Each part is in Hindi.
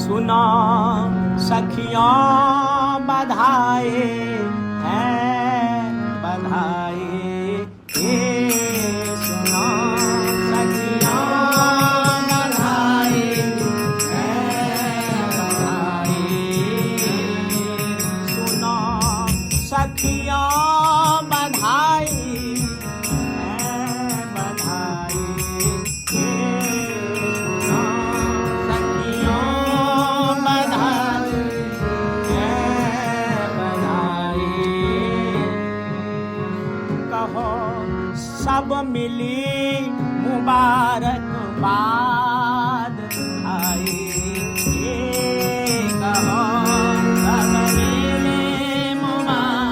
सुनो सखियों बधाई है बधाई, सुनो सखियों बधाई है बधाई, सुनो सखियों बधाई है बधाई, सब मिली मुबारकबाद आई, कहो सब मिली मुबारकबाद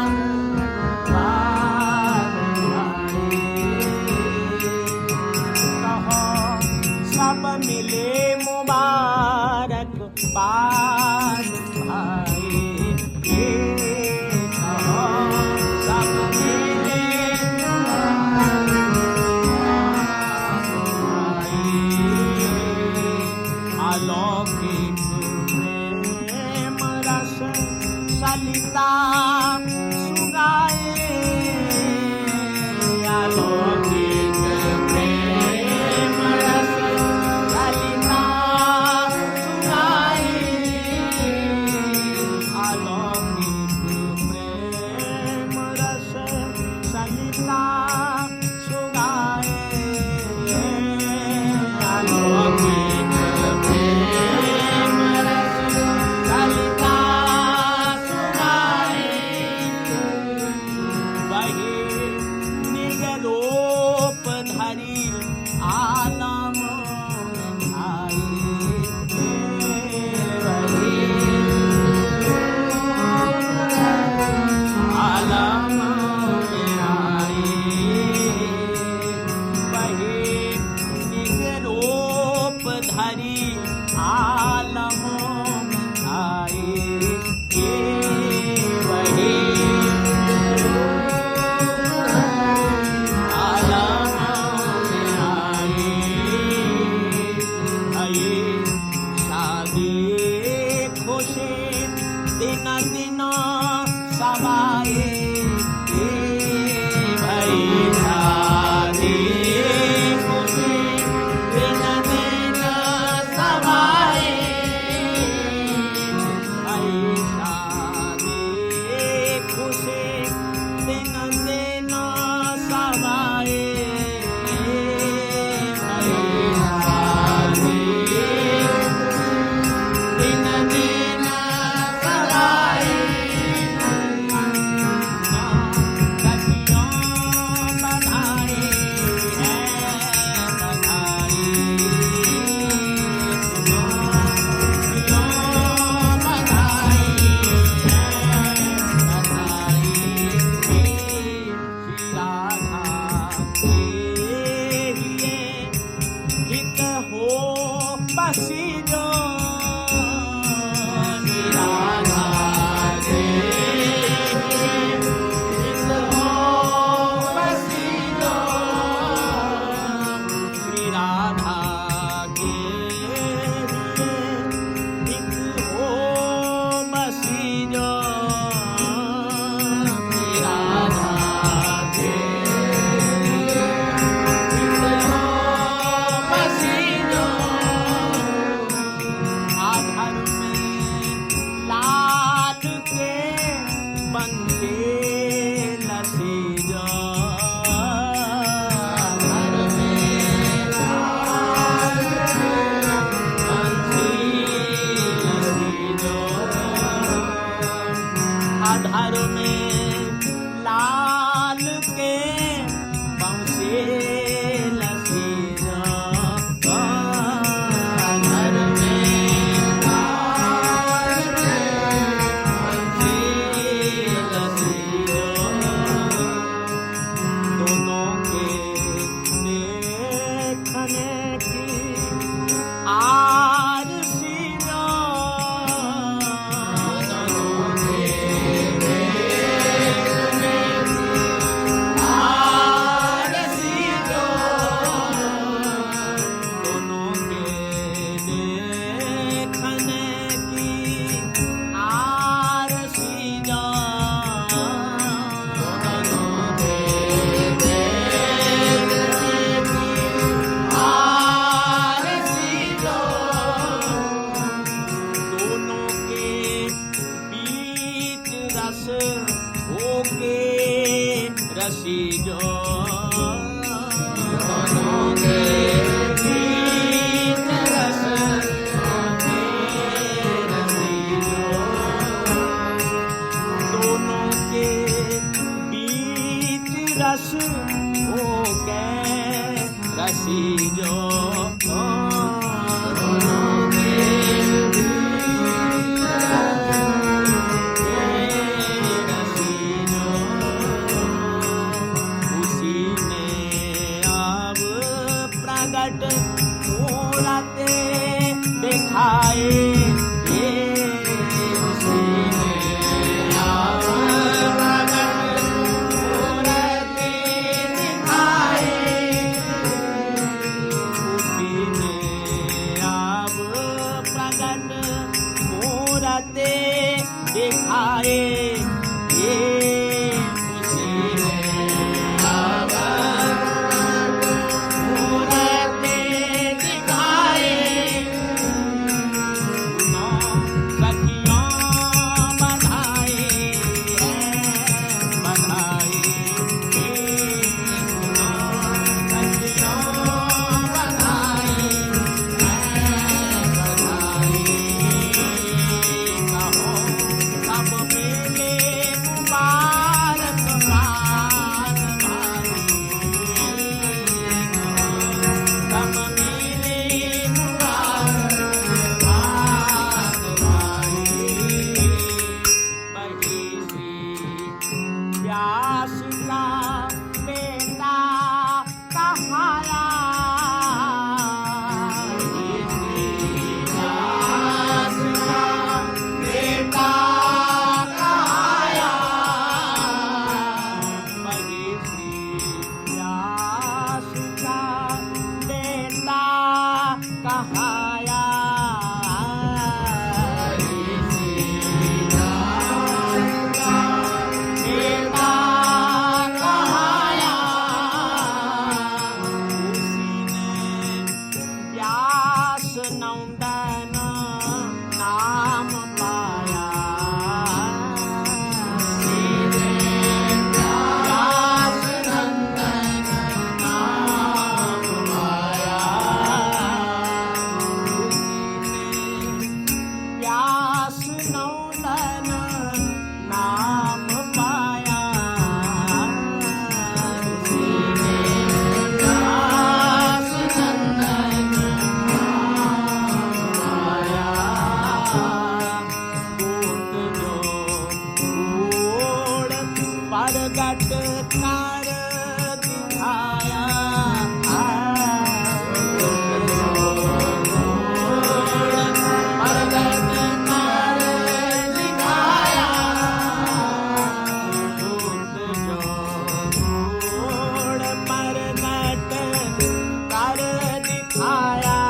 आई, कहो सब मिली मुबारकबाद आई, कहो सब अलौकिक प्रेम रस सलिता सुगाए, अलौकिक प्रेम रस सलिता रसीजो उसी ने अब प्रगट मूरते दिखाए दिखाए ये उसी ने अब मूरते दिखाए सखियों बधाए बधाए सखियों बधाए सब मेले मुबारक बात भाई सब मेले मुबारक बात भाई बही श्री व्यास का बेटा कहाया व्यास का बेटा कहाया बेटा कहाया उसी ने व्यास नंदन नाम पाया व्यास नंदन नाम पाया व्यास नंदन नाम पाया व्यास नंदन नाम पाया कोट जो कोड़ प्रगट कर दिखाया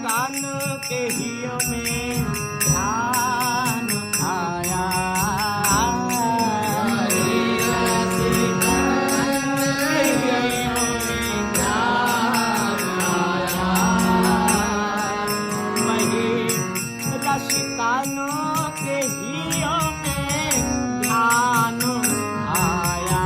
कान के हिय में ध्यान आया रसिकानों के हिय में ध्यान आया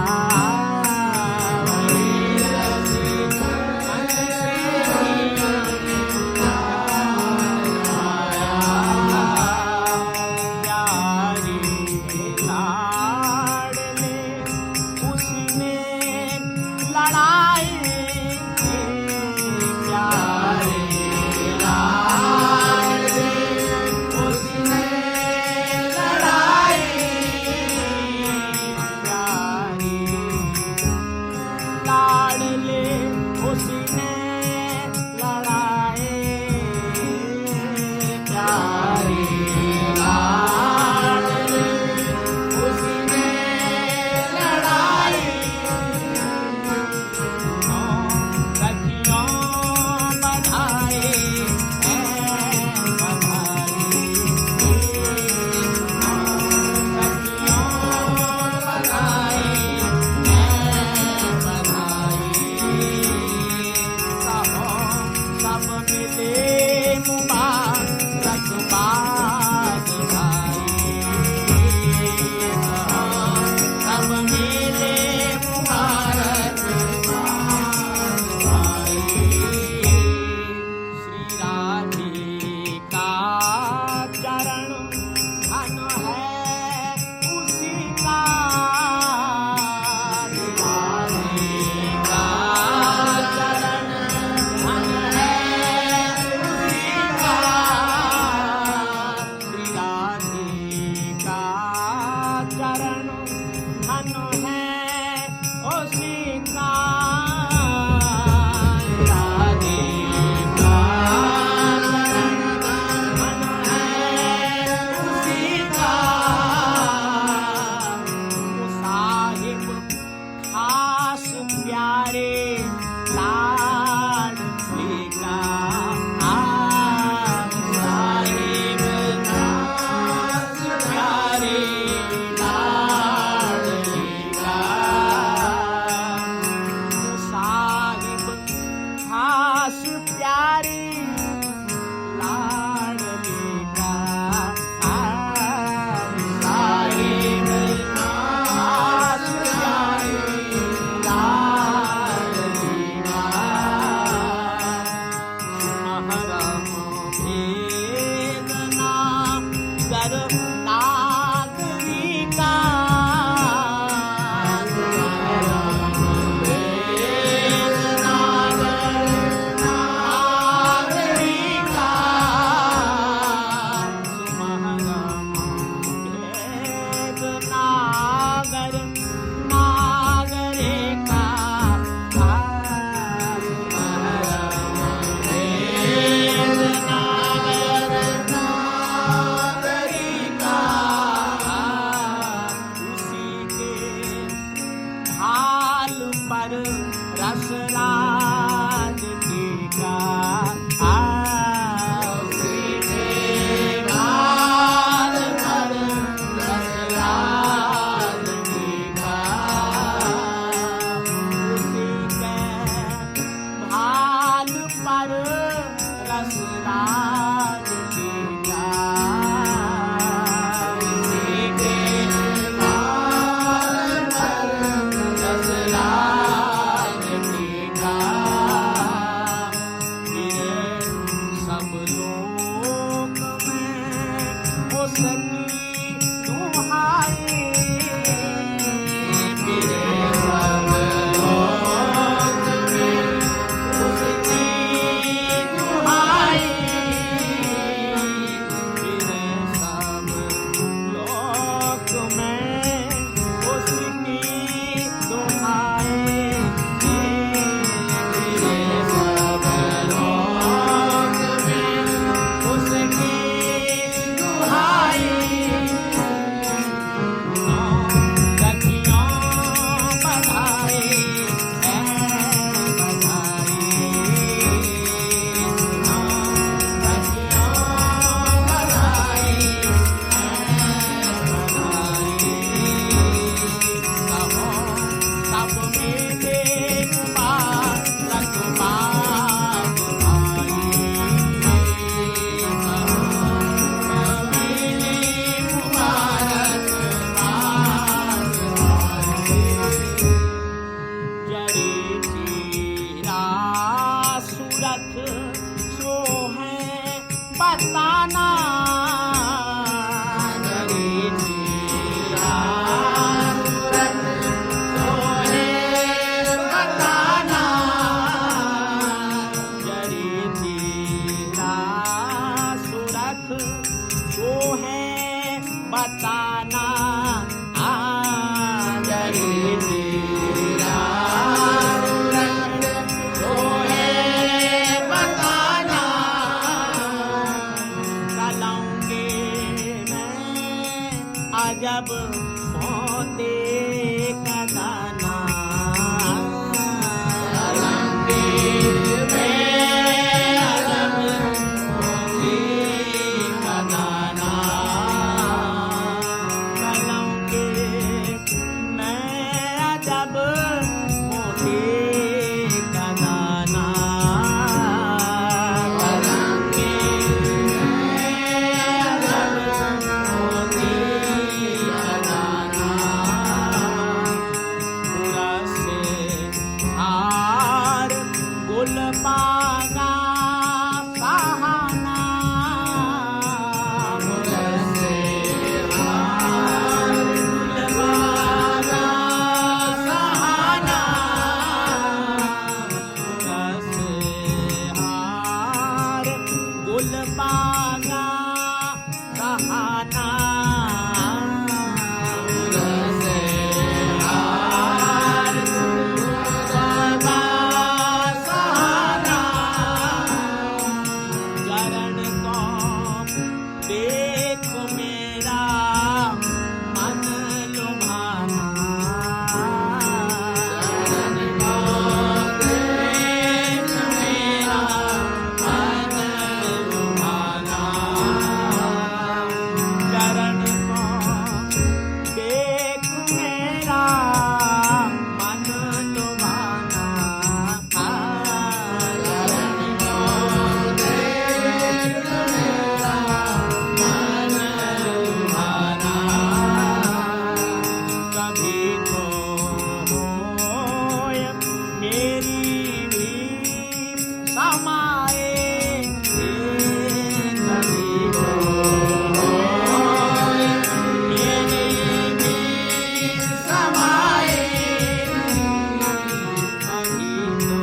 श्री राम दशराज की जाय। सीते मार दशराज की जाय। फिरे सब लोक में उसकी दुहाई। फिरे सब लोक में उसकी दुहाई। फिरे सब लोक में उसकी दुहाई। फिरे सब लोक में उसकी दुहाई। सखियों बधाई है बधाई। सखियों बधाई है बधाई। कहो सब मेरे मुबारक बात भाई। कहो सब मेरे मुबारक बात भाई। जड़ी तेरा सूरत सो है बताना। जड़ी तेरा सूरत सो है बताना। जड़ी तेरा सूरत सो है बताना। जड़ी तेरा सूरत सो है बताना। कलाऊंगे मैं अजब मोते का दाना। कलाऊंगे मैं अजब मोते का दाना। कलाऊंगे मैं अजब मोते का दाना। कलाऊंगे मैं अजब मोते का दाना। पूरा से हार गुल पागा सहाना। पूरा से हार गुल पागा सहाना। पूरा से हार गुल पागा सहाना। पूरा से हार गुल पागा सहाना। चरण को देख मेरा मन लुभाना। चरण को देख मेरा मन लुभाना। चरण को देख मेरा मन लुभाना। चरण को देख मेरा मन लुभाना। कभी तो होय मेरी भी समाए। कभी तो होय मेरी भी समाए। कभी तो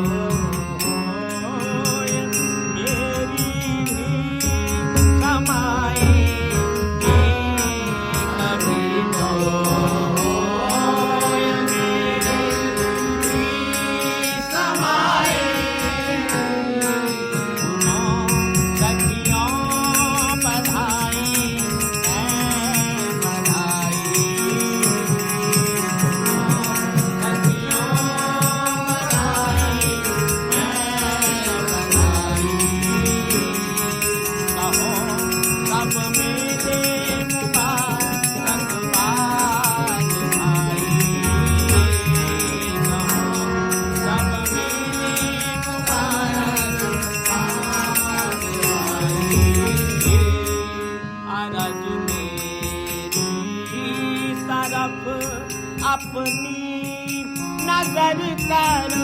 होय मेरी भी समाए। कभी तो होय मेरी भी समाए। सुनो सखियों बधाई है बधाई। सखियों बधाई है बधाई। कहो सब मेरे मुबारक बात भाई। कहो सब मेरे मुबारक बात अपनी नजर कर